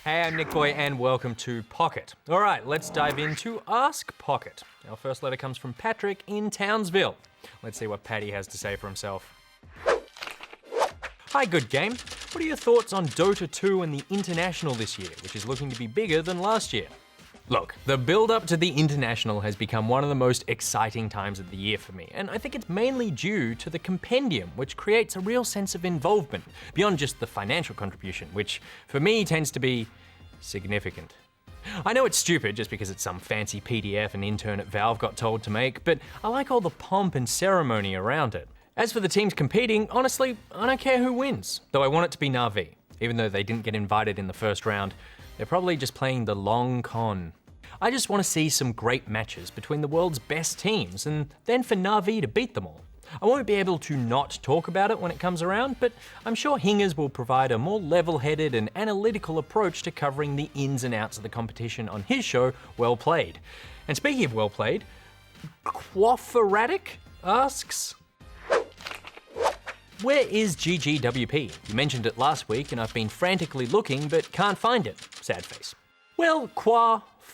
Hey, I'm NichBoy and welcome to Pocket. All right, let's dive into Ask Pocket. Our first letter comes from Patrick in Townsville. Let's see what Paddy has to say for himself. Hi, good game. What are your thoughts on Dota 2 and the International this year, which is looking to be bigger than last year? Look, the build-up to the International has become one of the most exciting times of the year for me, and I think it's mainly due to the compendium, which creates a real sense of involvement, beyond just the financial contribution, which, for me, tends to be significant. I know it's stupid just because it's some fancy PDF an intern at Valve got told to make, but I like all the pomp and ceremony around it. As for the teams competing, honestly, I don't care who wins, though I want it to be Na'Vi. Even though they didn't get invited in the first round, they're probably just playing the long con. I just want to see some great matches between the world's best teams, and then for Na'Vi to beat them all. I won't be able to not talk about it when it comes around, but I'm sure Hingers will provide a more level-headed and analytical approach to covering the ins and outs of the competition on his show, Well Played. And speaking of well played, Quafferatic asks, where is GGWP? You mentioned it last week and I've been frantically looking but can't find it. Sad face. Well,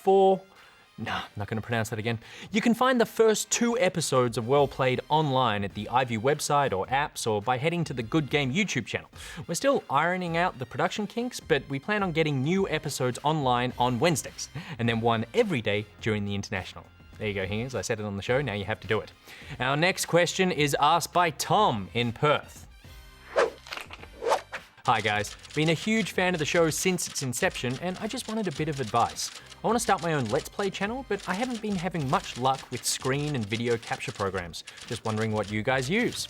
I'm not going to pronounce that again. You can find the first 2 episodes of Well Played online at the iView website or apps or by heading to the Good Game YouTube channel. We're still ironing out the production kinks, but we plan on getting new episodes online on Wednesdays and then one every day during the International. There you go, Hingers. I said it on the show, now you have to do it. Our next question is asked by Tom in Perth. Hi guys, been a huge fan of the show since its inception and I just wanted a bit of advice. I want to start my own Let's Play channel, but I haven't been having much luck with screen and video capture programs. Just wondering what you guys use.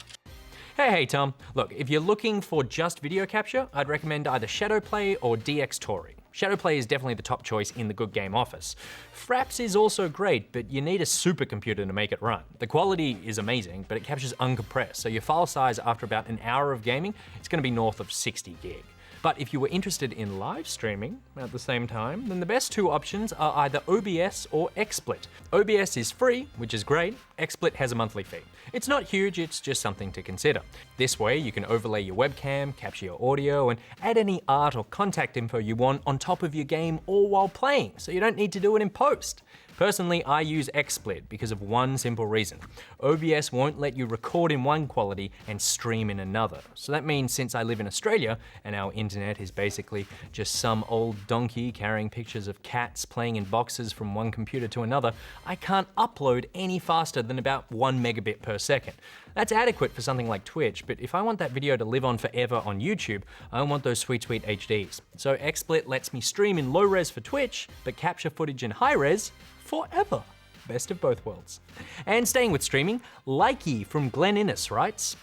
Hey Tom, look, if you're looking for just video capture, I'd recommend either Shadowplay or DxTory. Shadowplay is definitely the top choice in the Good Game office. Fraps is also great, but you need a supercomputer to make it run. The quality is amazing, but it captures uncompressed, so your file size after about an hour of gaming, it's going to be north of 60 gig. But if you were interested in live streaming at the same time, then the best 2 options are either OBS or XSplit. OBS is free, which is great. XSplit has a monthly fee. It's not huge, it's just something to consider. This way you can overlay your webcam, capture your audio, and add any art or contact info you want on top of your game all while playing, so you don't need to do it in post. Personally, I use XSplit because of one simple reason. OBS won't let you record in one quality and stream in another. So that means since I live in Australia and our internet is basically just some old donkey carrying pictures of cats playing in boxes from one computer to another, I can't upload any faster than about 1 megabit per second. That's adequate for something like Twitch, but if I want that video to live on forever on YouTube, I want those sweet HDs. So XSplit lets me stream in low res for Twitch, but capture footage in high res forever. Best of both worlds. And staying with streaming, Likey from Glen Innes writes,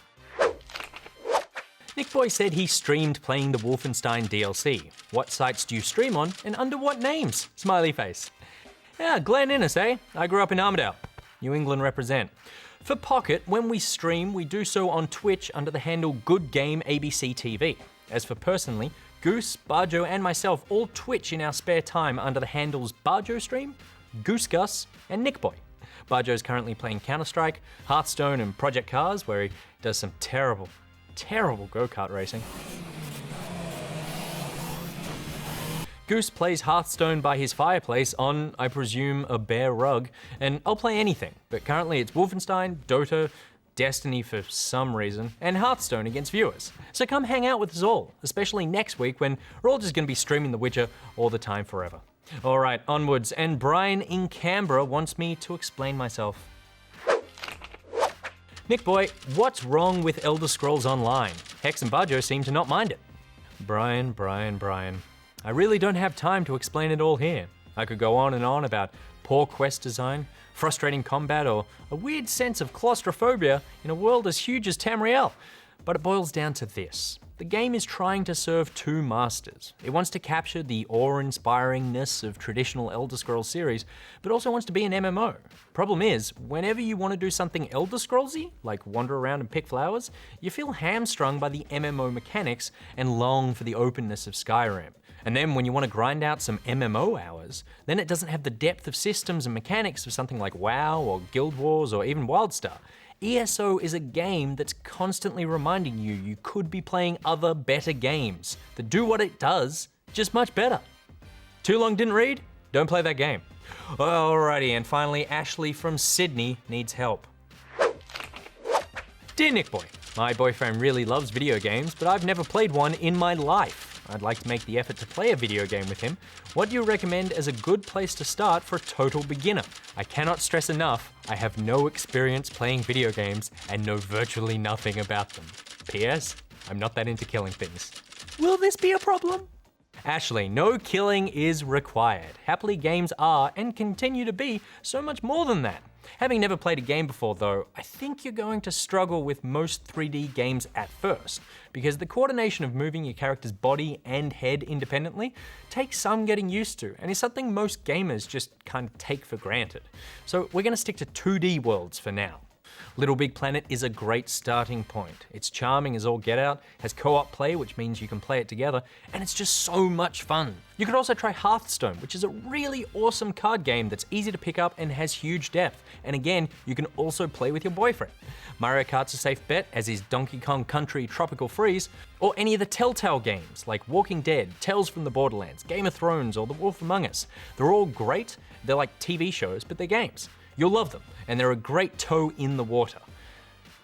NichBoy said he streamed playing the Wolfenstein DLC. What sites do you stream on and under what names? Smiley face. Yeah, Glen Innes, eh? I grew up in Armidale. New England represent. For Pocket, when we stream, we do so on Twitch under the handle Good Game ABC TV. As for personally, Goose, Barjo, and myself all Twitch in our spare time under the handles Barjo Stream, Goose Gus, and NichBoy. Barjo's currently playing Counter-Strike, Hearthstone, and Project Cars, where he does some terrible go-kart racing. Goose plays Hearthstone by his fireplace on, I presume, a bare rug, and I'll play anything, but currently it's Wolfenstein, Dota, Destiny for some reason, and Hearthstone against viewers. So come hang out with us all, especially next week when we're all just going to be streaming The Witcher all the time forever. All right, onwards, and Brian in Canberra wants me to explain myself. NichBoy, what's wrong with Elder Scrolls Online? Hex and Barjo seem to not mind it. Brian. I really don't have time to explain it all here. I could go on and on about poor quest design, frustrating combat, or a weird sense of claustrophobia in a world as huge as Tamriel. But it boils down to this. The game is trying to serve 2 masters. It wants to capture the awe-inspiringness of traditional Elder Scrolls series, but also wants to be an MMO. Problem is, whenever you want to do something Elder Scrolls-y, like wander around and pick flowers, you feel hamstrung by the MMO mechanics and long for the openness of Skyrim. And then when you want to grind out some MMO hours, then it doesn't have the depth of systems and mechanics of something like WoW or Guild Wars or even WildStar. ESO is a game that's constantly reminding you could be playing other better games that do what it does, just much better. Too long didn't read? Don't play that game. Alrighty, and finally, Ashley from Sydney needs help. Dear NichBoy, my boyfriend really loves video games, but I've never played one in my life. I'd like to make the effort to play a video game with him. What do you recommend as a good place to start for a total beginner? I cannot stress enough, I have no experience playing video games and know virtually nothing about them. P.S. I'm not that into killing things. Will this be a problem? Ashley, no killing is required. Happily, games are, and continue to be, so much more than that. Having never played a game before though, I think you're going to struggle with most 3D games at first, because the coordination of moving your character's body and head independently takes some getting used to, and is something most gamers just kind of take for granted. So we're gonna stick to 2D worlds for now. Little Big Planet is a great starting point. It's charming as all get out, has co-op play, which means you can play it together, and it's just so much fun. You could also try Hearthstone, which is a really awesome card game that's easy to pick up and has huge depth. And again, you can also play with your boyfriend. Mario Kart's a safe bet, as is Donkey Kong Country Tropical Freeze, or any of the Telltale games like Walking Dead, Tales from the Borderlands, Game of Thrones, or The Wolf Among Us. They're all great. They're like TV shows, but they're games. You'll love them, and they're a great toe in the water.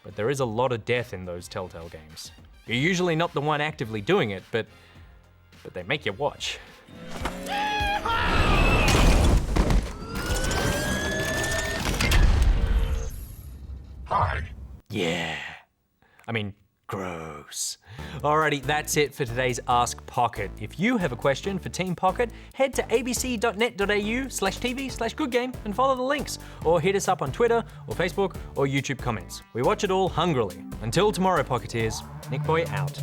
But there is a lot of death in those Telltale games. You're usually not the one actively doing it, but they make you watch. Hi. Yeah. I mean, gross. Alrighty, that's it for today's Ask Pocket. If you have a question for Team Pocket, head to abc.net.au/tv/goodgame and follow the links, or hit us up on Twitter or Facebook or YouTube comments. We watch it all hungrily. Until tomorrow, Pocketeers, NichBoy out.